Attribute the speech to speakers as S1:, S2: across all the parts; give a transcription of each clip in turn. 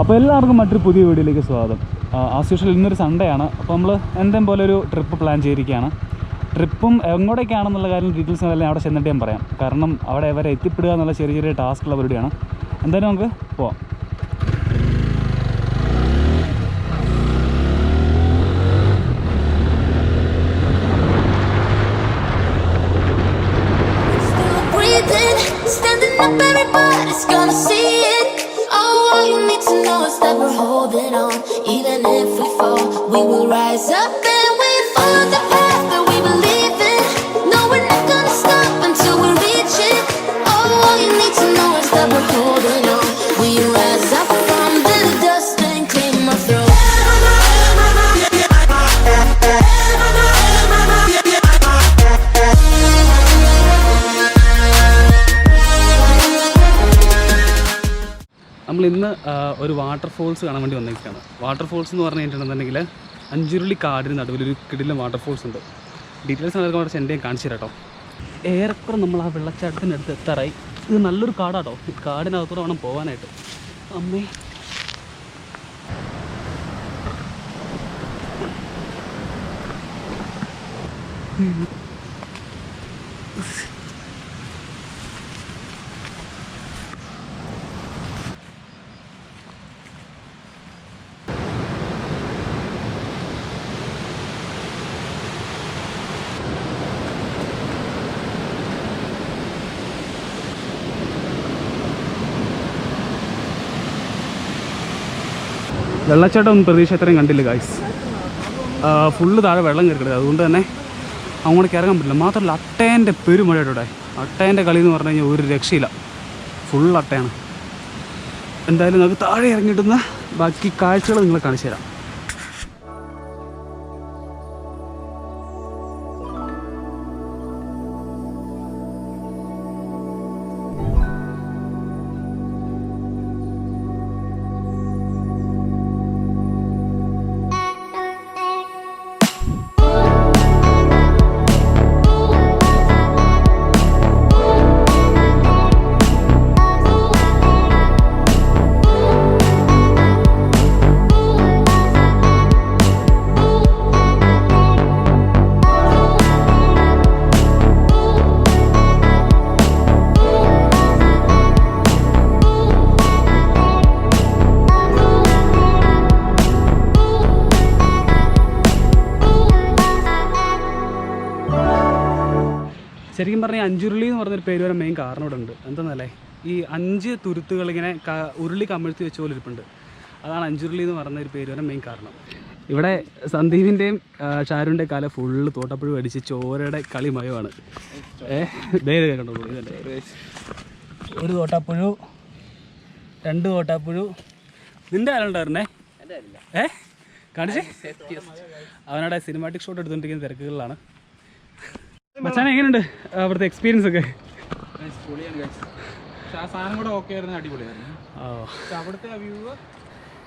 S1: അപ്പോൾ എല്ലാവർക്കും മറ്റൊരു പുതിയ വീഡിയോയിലേക്ക് സ്വാഗതം. ആസ് യൂഷ്വൽ ഇന്നൊരു സൺഡേ ആണ്. അപ്പോൾ നമ്മൾ എന്തെങ്കിലും പോലെ ഒരു ട്രിപ്പ് പ്ലാൻ ചെയ്തിരിക്കുകയാണ്. ട്രിപ്പും എങ്ങോട്ടേക്കാണെന്നുള്ള കാര്യം ഡീറ്റെയിൽസ് എല്ലാം അവിടെ ചെന്നിട്ട് ഞാൻ പറയാം. കാരണം അവിടെ വരെ എത്തിപ്പെടുക എന്നുള്ള ചെറിയ ചെറിയ ടാസ്കുള്ള പരിപാടിയാണ്. എന്തായാലും നമുക്ക് പോവാം.
S2: Standing up, everybody's gonna see it. All you need to know is that we're holding on. Even if we fall, we will rise up and we follow the path that we believe in. No, we're not gonna stop until we reach it. All you need to know is that we're holding on. We rise up from the dust and clean my throat.
S1: നമ്മൾ ഇന്ന് ഒരു waterfalls കാണാൻ വേണ്ടി വന്നിരിക്കുകയാണ്. Waterfalls എന്ന് പറഞ്ഞു കഴിഞ്ഞിട്ടുണ്ടെന്നുണ്ടെങ്കിൽ അഞ്ചുരുളി കാടിന് നടുവിലൊരു കിടിലം വാട്ടർഫോൾസ് ഉണ്ട്. ഡീറ്റെയിൽസ് നടക്കുമ്പോൾ അവിടെ ചെണ്ടയും കാണിച്ചു തരാം കേട്ടോ. ഏറെക്കുറെ നമ്മൾ ആ വെള്ളച്ചാട്ടത്തിനടുത്ത് എത്താറായി. ഇത് നല്ലൊരു കാടാട്ടോ. ഈ കാടിനകത്തൂടെ വേണം പോകാനായിട്ട്. അമ്മേ, വെള്ളച്ചാട്ടം പ്രതീക്ഷ അത്രയും കണ്ടില്ല ഗായ്സ്. ഫുള്ള് താഴെ വെള്ളം കയറിക്കിടക്കുക. അതുകൊണ്ട് തന്നെ അങ്ങോട്ടേക്ക് ഇറങ്ങാൻ പറ്റില്ല. മാത്രമല്ല അട്ടേൻ്റെ പെരുമഴയുടെ ഇവിടെ. അട്ടേൻ്റെ കളി എന്ന് പറഞ്ഞു കഴിഞ്ഞാൽ ഒരു രക്ഷയില്ല. ഫുൾ അട്ടയാണ്. എന്തായാലും നമുക്ക് താഴെ ഇറങ്ങിയിട്ടുന്ന ബാക്കി കാഴ്ചകൾ നിങ്ങളെ കാണിച്ചു തരാം. ശരിക്കും പറഞ്ഞാൽ അഞ്ചുരുളി എന്ന് പറഞ്ഞൊരു പേര് വരെ മെയിൻ കാരണം ഇവിടെ ഉണ്ട്. എന്താണെന്നല്ലേ, ഈ 5 തുരുത്തുകൾ ഇങ്ങനെ ഉരുളി കമിഴ്ത്തി വെച്ച പോലെ ഇരിപ്പുണ്ട്. അതാണ് അഞ്ചുരുളി എന്ന് പറഞ്ഞൊരു പേര് വരെ മെയിൻ കാരണം. ഇവിടെ സന്ദീപിൻ്റെയും ഷാരുവിൻ്റെയും കാലം ഫുള്ള് തോട്ടപ്പുഴ അടിച്ച് ചോരയുടെ കളിമയമാണ്. കണ്ടോളൂ. ഇതല്ലേ, ഒരു തോട്ടാപ്പുഴു, 2 തോട്ടാപ്പുഴു. നിൻ്റെ ആരുണ്ടായിരുന്നേ? കാണിച്ചേ. അവനവിടെ സിനിമാറ്റിക് ഷോട്ട് എടുത്തുകൊണ്ടിരിക്കുന്ന തിരക്കുകളിലാണ്. മച്ചാൻ എങ്ങനെയുണ്ട് അവിടുത്തെ എക്സ്പീരിയൻസ് ഒക്കെ?
S3: സാധനം കൂടെ ഓക്കെ ആയിരുന്നു, അടിപൊളിയായിരുന്നു. അവിടുത്തെ വ്യൂ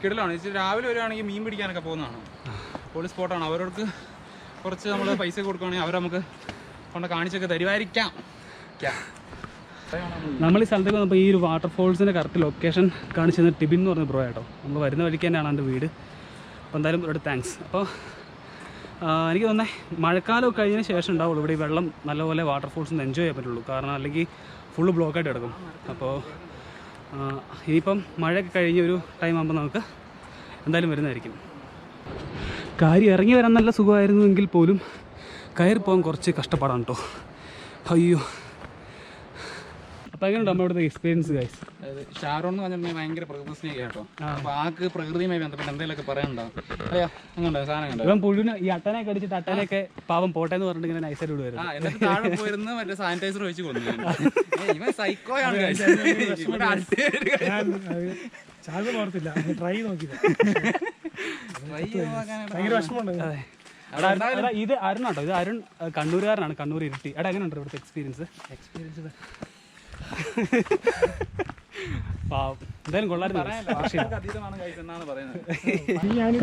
S3: കിടലാണ്. രാവിലെ വരുവാണെങ്കിൽ മീൻ പിടിക്കാനൊക്കെ പോകുന്നതാണ്. പൊളി സ്പോട്ടാണ്. അവരോർക്ക് കുറച്ച് നമ്മൾ പൈസ കൊടുക്കുകയാണെങ്കിൽ അവർ നമുക്ക് കൊണ്ട് കാണിച്ചൊക്കെ തരുമായിരിക്കാം.
S1: നമ്മൾ ഈ സ്ഥലത്തേക്ക് വന്നപ്പോൾ ഈ ഒരു വാട്ടർഫോൾസിൻ്റെ കറക്റ്റ് ലൊക്കേഷൻ കാണിച്ചത് ടിബിൻ എന്ന് പറഞ്ഞ ബ്രോ ആട്ടോ. നമ്മൾ വരുന്ന വഴിക്ക് തന്നെയാണ് എൻ്റെ വീട്. അപ്പോൾ എന്തായാലും ഒരു താങ്ക്സ്. അപ്പോൾ എനിക്ക് തോന്നുന്നത് മഴക്കാലമൊക്കെ കഴിഞ്ഞതിന് ശേഷം ഉണ്ടാവുള്ളൂ ഇവിടെ ഈ വെള്ളം നല്ലപോലെ വാട്ടർഫോൾസ് ഒന്ന് എൻജോയ് ചെയ്യാൻ പറ്റുള്ളൂ. കാരണം അല്ലെങ്കിൽ ഫുള്ള് ബ്ലോക്കായിട്ട് കിടക്കും. അപ്പോൾ ഇനിയിപ്പം മഴയൊക്കെ കഴിഞ്ഞ ഒരു ടൈം ആകുമ്പോൾ നമുക്ക് എന്തായാലും വരുന്നതായിരിക്കും. കാര്യം ഇറങ്ങി വരാൻ നല്ല സുഖമായിരുന്നുവെങ്കിൽ പോലും കയറി പോകാൻ കുറച്ച് കഷ്ടപ്പാടാണ് കേട്ടോ. അയ്യോ. അപ്പോൾ എങ്ങനെയുണ്ട് നമ്മുടെ എക്സ്പീരിയൻസ് ഗൈസ്?
S3: ഷാരോൺ എന്ന് പറഞ്ഞിട്ടുണ്ടെങ്കിൽ ഭയങ്കര പ്രകൃതി സ്നേഹി കേട്ടോ. അപ്പോൾ ആൾക്ക് പ്രകൃതിയുമായി ബന്ധപ്പെട്ട് എന്തെങ്കിലുമൊക്കെ പറയാനുണ്ടാവും. അയ്യാ അങ്ങനെ സാധനം കണ്ടോ?
S1: ഇവൻ പുഴുവിന് ഈ അട്ടനെയൊക്കെ അടിച്ചിട്ട് അട്ടനെയൊക്കെ പാവം പോട്ടെ എന്ന് പറഞ്ഞിട്ട് ഇങ്ങനെ നൈസായിട്ട് വിടുവായിരുന്നു.
S3: എന്നിട്ട് താഴെ പോയിരുന്ന് മറ്റേ സാനിറ്റൈസർ വെച്ച് കൊന്നു. ഇവൻ സൈക്കോയാണ്.
S1: ട്രൈ നോക്കില്ല. ഇത് അരുണാട്ടോ. ഇത് അരുൺ കണ്ണൂരുകാരനാണ്. കണ്ണൂർ ഇരുട്ടി. എടാ എങ്ങനെയുണ്ട് ഇവിടുത്തെ എക്സ്പീരിയൻസ്? എന്തായാലും കൊള്ളായിരുന്നു.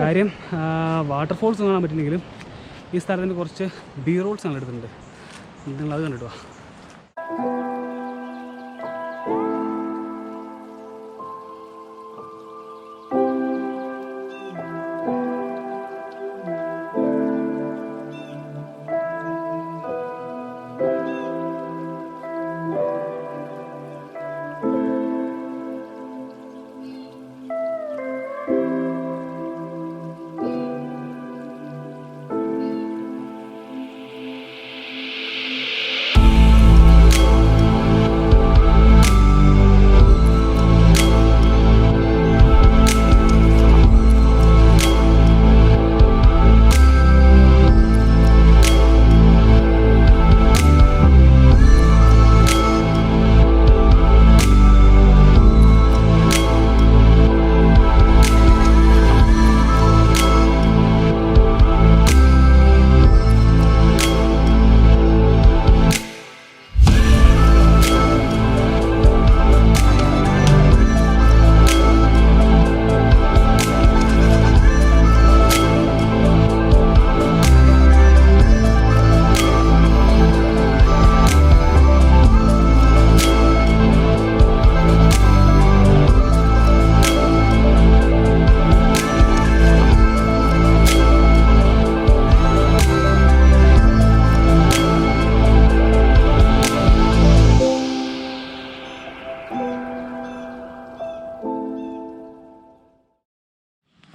S1: കാര്യം വാട്ടർഫോൾസ് കാണാൻ പറ്റില്ലെങ്കിലും ഈ സ്ഥലത്തിന് കുറച്ച് ബി റോൾസ് ആണ് എടുത്തിട്ടുണ്ട്. നിങ്ങളത് കണ്ടിട്ടോ.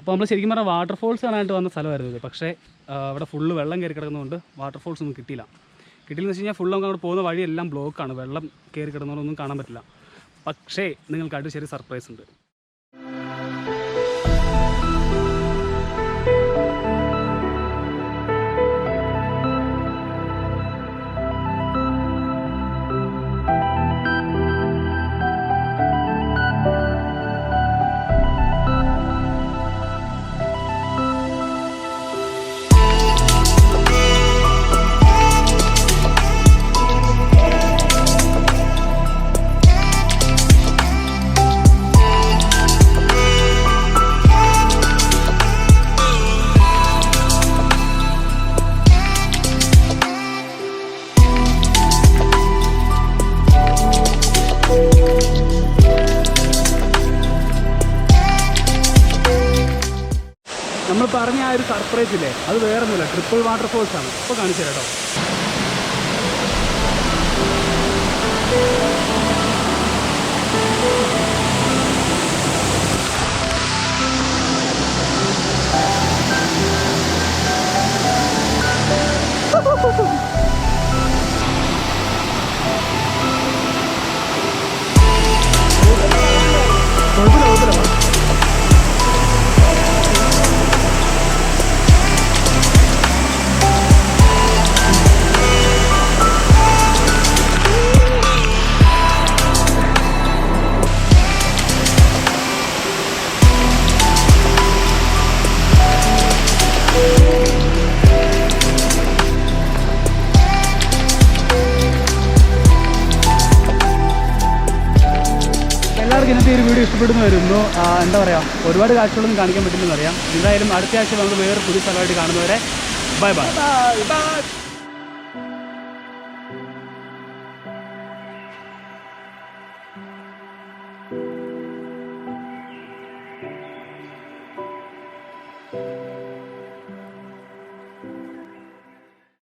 S1: അപ്പോൾ നമ്മൾ ശരിക്കും പറഞ്ഞാൽ വാട്ടർഫോൾസ് കാണാനായിട്ട് വന്ന സ്ഥലമായിരുന്നു ഇത്. പക്ഷേ അവിടെ ഫുള്ള് വെള്ളം കയറി കിടക്കുന്നതുകൊണ്ട് വാട്ടർഫോൾസ് ഒന്നും കിട്ടിയില്ലെന്ന് വെച്ച് കഴിഞ്ഞാൽ ഫുള്ള് നമുക്ക് അങ്ങോട്ട് പോകുന്ന വഴിയെല്ലാം ബ്ലോക്കാണ്, വെള്ളം കയറി കിടന്നതുകൊണ്ടൊന്നും കാണാൻ പറ്റില്ല. പക്ഷേ നിങ്ങൾക്കായിട്ട് ചെറിയ സർപ്രൈസ് ഉണ്ട്. നമ്മൾ പറഞ്ഞ ആ ഒരു സർപ്രൈസ് ഇല്ലേ, അത് വേറെ ഒന്നുമില്ല, ട്രിപ്പിൾ വാട്ടർഫോൾസ് ആണ്. ഇപ്പോൾ കാണിച്ചു തരാം കേട്ടോ. കുഴപ്പമില്ല. എല്ലാവർക്കും ഇന്നത്തെ ഒരു വീഡിയോ ഇഷ്ടപ്പെടുന്നു വരുന്നു. എന്താ പറയുക, ഒരുപാട് കാഴ്ചകളൊന്നും കാണിക്കാൻ പറ്റില്ലെന്ന് അറിയാം. എന്തായാലും അടുത്ത ആഴ്ച നമുക്ക് വേറെ പുതിയ സ്ഥലമായിട്ട് കാണുന്നവരെ ബൈ ബൈ.